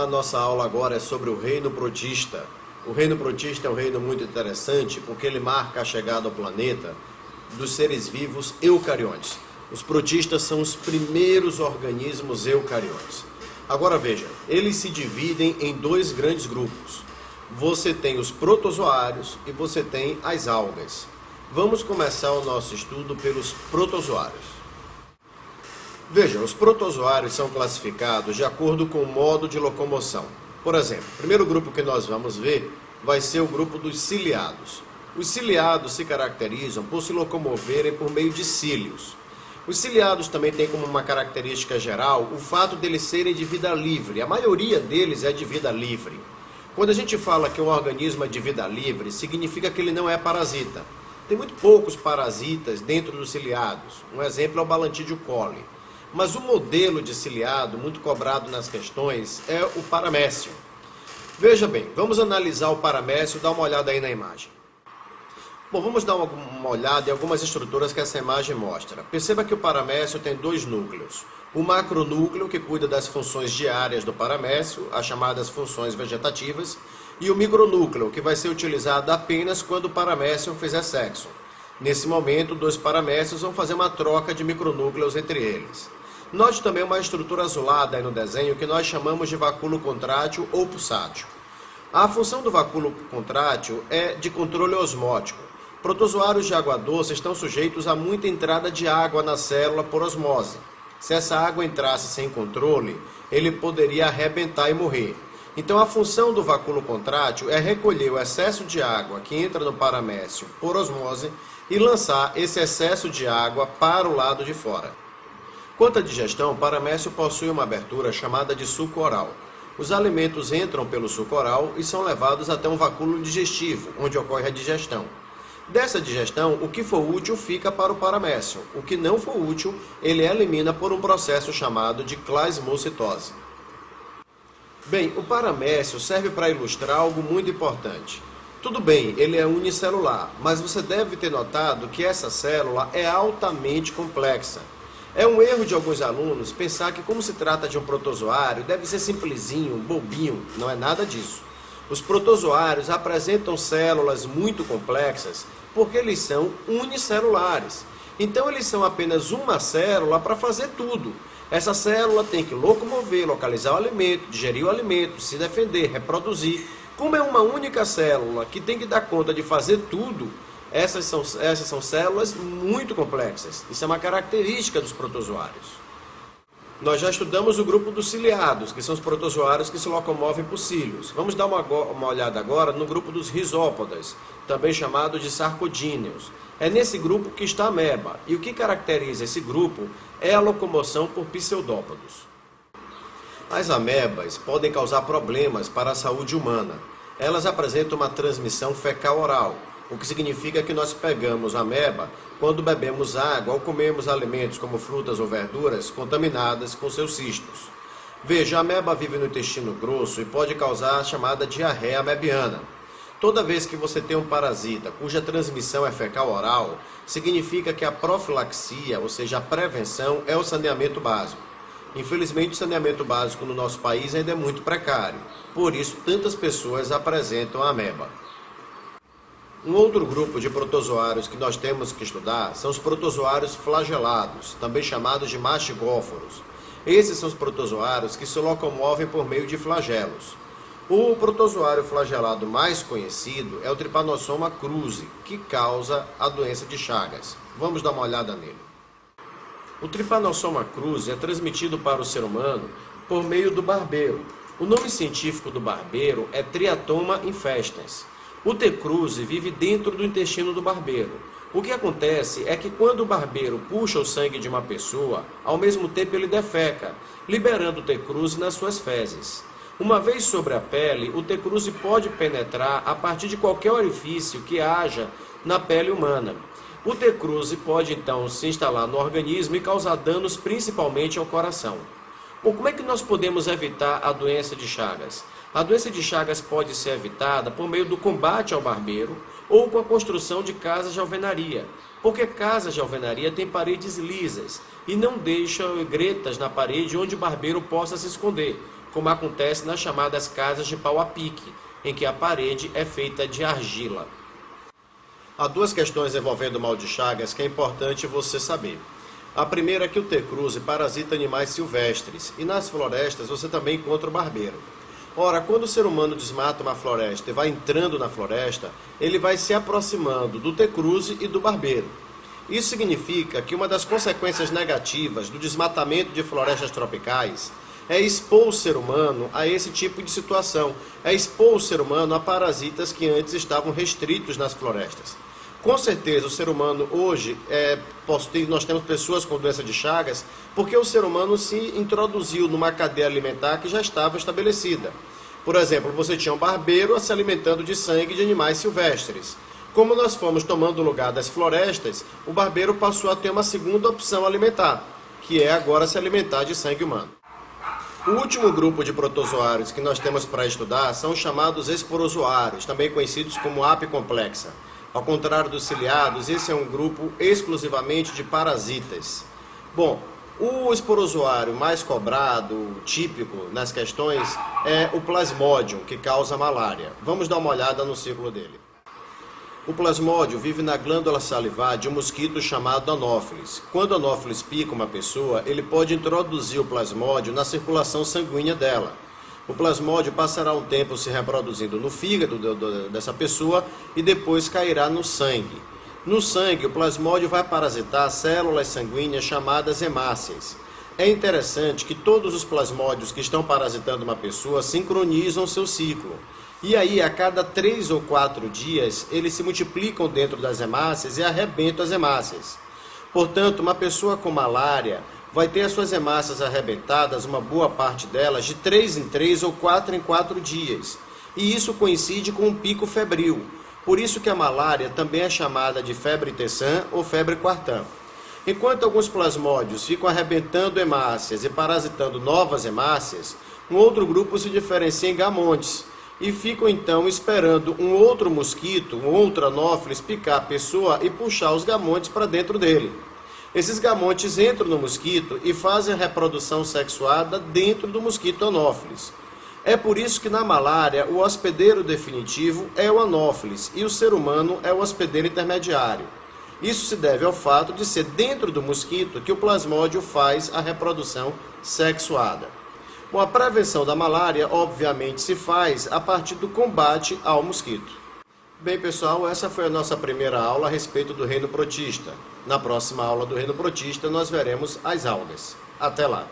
a nossa aula agora é sobre o reino protista. O reino protista é um reino muito interessante porque ele marca a chegada ao planeta dos seres vivos eucariontes. Os protistas são os primeiros organismos eucariontes. Agora veja, eles se dividem em dois grandes grupos. Você tem os protozoários e você tem as algas. Vamos começar o nosso estudo pelos protozoários. Veja, os protozoários são classificados de acordo com o modo de locomoção. Por exemplo, o primeiro grupo que nós vamos ver vai ser o grupo dos ciliados. Os ciliados se caracterizam por se locomoverem por meio de cílios. Os ciliados também têm como uma característica geral o fato de eles serem de vida livre. A maioria deles é de vida livre. Quando a gente fala que um organismo é de vida livre, significa que ele não é parasita. Tem muito poucos parasitas dentro dos ciliados. Um exemplo é o Balantídeo coli. Mas o modelo de ciliado, muito cobrado nas questões, é o paramécio. Veja bem, vamos analisar o paramécio, dá uma olhada aí na imagem. Bom, vamos dar uma olhada em algumas estruturas que essa imagem mostra. Perceba que o paramécio tem dois núcleos. O macronúcleo, que cuida das funções diárias do paramécio, as chamadas funções vegetativas, e o micronúcleo, que vai ser utilizado apenas quando o paramécio fizer sexo. Nesse momento, dois paramécios vão fazer uma troca de micronúcleos entre eles. Note também uma estrutura azulada aí no desenho que nós chamamos de vacúolo contrátil ou pulsátil. A função do vacúolo contrátil é de controle osmótico. Protozoários de água doce estão sujeitos a muita entrada de água na célula por osmose. Se essa água entrasse sem controle, ele poderia arrebentar e morrer. Então a função do vacúolo contrátil é recolher o excesso de água que entra no paramécio por osmose e lançar esse excesso de água para o lado de fora. Quanto à digestão, o paramécio possui uma abertura chamada de suco oral. Os alimentos entram pelo suco oral e são levados até um vacúolo digestivo, onde ocorre a digestão. Dessa digestão, o que for útil fica para o paramécio. O que não for útil, ele elimina por um processo chamado de clasmocitose. Bem, o paramécio serve para ilustrar algo muito importante. Tudo bem, ele é unicelular, mas você deve ter notado que essa célula é altamente complexa. É um erro de alguns alunos pensar que, como se trata de um protozoário, deve ser simplesinho, bobinho. Não é nada disso. Os protozoários apresentam células muito complexas porque eles são unicelulares. Então, eles são apenas uma célula para fazer tudo. Essa célula tem que locomover, localizar o alimento, digerir o alimento, se defender, reproduzir. Como é uma única célula que tem que dar conta de fazer tudo, essas são células muito complexas. Isso é uma característica dos protozoários. Nós já estudamos o grupo dos ciliados, que são os protozoários que se locomovem por cílios. Vamos dar uma olhada agora no grupo dos rizópodas, também chamado de sarcodíneos. É nesse grupo que está a ameba, e o que caracteriza esse grupo é a locomoção por pseudópodos. As amebas podem causar problemas para a saúde humana. Elas apresentam uma transmissão fecal-oral, o que significa que nós pegamos a ameba quando bebemos água ou comemos alimentos como frutas ou verduras contaminadas com seus cistos. Veja, a ameba vive no intestino grosso e pode causar a chamada diarreia amebiana. Toda vez que você tem um parasita cuja transmissão é fecal-oral, significa que a profilaxia, ou seja, a prevenção, é o saneamento básico. Infelizmente, o saneamento básico no nosso país ainda é muito precário. Por isso, tantas pessoas apresentam a ameba. Um outro grupo de protozoários que nós temos que estudar são os protozoários flagelados, também chamados de mastigóforos. Esses são os protozoários que se locomovem por meio de flagelos. O protozoário flagelado mais conhecido é o Trypanosoma cruzi, que causa a doença de Chagas. Vamos dar uma olhada nele. O Trypanosoma cruzi é transmitido para o ser humano por meio do barbeiro. O nome científico do barbeiro é Triatoma infestans. O T. cruzi vive dentro do intestino do barbeiro. O que acontece é que quando o barbeiro puxa o sangue de uma pessoa, ao mesmo tempo ele defeca, liberando o T. cruzi nas suas fezes. Uma vez sobre a pele, o T. cruzi pode penetrar a partir de qualquer orifício que haja na pele humana. O T. cruzi pode então se instalar no organismo e causar danos principalmente ao coração. Bom, como é que nós podemos evitar a doença de Chagas? A doença de Chagas pode ser evitada por meio do combate ao barbeiro ou com a construção de casas de alvenaria, porque casas de alvenaria têm paredes lisas e não deixam gretas na parede onde o barbeiro possa se esconder. como acontece nas chamadas casas de pau a pique, em que a parede é feita de argila. Há duas questões envolvendo o mal de Chagas que é importante você saber. A primeira é que o T-Cruzi parasita animais silvestres, e nas florestas você também encontra o barbeiro. Ora, quando o ser humano desmata uma floresta e vai entrando na floresta, ele vai se aproximando do T-Cruzi e do barbeiro. Isso significa que uma das consequências negativas do desmatamento de florestas tropicais é expor o ser humano a esse tipo de situação, é expor o ser humano a parasitas que antes estavam restritos nas florestas. Com certeza o ser humano hoje, nós temos pessoas com doença de Chagas, porque o ser humano se introduziu numa cadeia alimentar que já estava estabelecida. Por exemplo, você tinha um barbeiro se alimentando de sangue de animais silvestres. Como nós fomos tomando o lugar das florestas, o barbeiro passou a ter uma segunda opção alimentar, que é agora se alimentar de sangue humano. O último grupo de protozoários que nós temos para estudar são os chamados esporozoários, também conhecidos como apicomplexa. Ao contrário dos ciliados, esse é um grupo exclusivamente de parasitas. Bom, o esporozoário mais cobrado, típico nas questões, é o Plasmodium, que causa malária. Vamos dar uma olhada no ciclo dele. O Plasmodium vive na glândula salivar de um mosquito chamado Anopheles. Quando o Anopheles pica uma pessoa, ele pode introduzir o Plasmodium na circulação sanguínea dela. O plasmódio passará um tempo se reproduzindo no fígado dessa pessoa e depois cairá no sangue. No sangue, o plasmódio vai parasitar células sanguíneas chamadas hemácias. É interessante que todos os plasmódios que estão parasitando uma pessoa sincronizam seu ciclo. E aí, a cada 3 ou 4 dias, eles se multiplicam dentro das hemácias e arrebentam as hemácias. Portanto, uma pessoa com malária vai ter as suas hemácias arrebentadas, uma boa parte delas, de 3 em 3 ou 4 em 4 dias. E isso coincide com um pico febril. Por isso que a malária também é chamada de febre tessã ou febre quartã. Enquanto alguns plasmódios ficam arrebentando hemácias e parasitando novas hemácias, um outro grupo se diferencia em gamontes e ficam então esperando um outro mosquito, um outro anófeles, picar a pessoa e puxar os gamontes para dentro dele. Esses gamontes entram no mosquito e fazem a reprodução sexuada dentro do mosquito anófeles. É por isso que na malária o hospedeiro definitivo é o anófeles e o ser humano é o hospedeiro intermediário. Isso se deve ao fato de ser dentro do mosquito que o plasmódio faz a reprodução sexuada. Bom, a prevenção da malária obviamente se faz a partir do combate ao mosquito. Bem, pessoal, essa foi a nossa primeira aula a respeito do reino protista. Na próxima aula do reino protista nós veremos as algas. Até lá!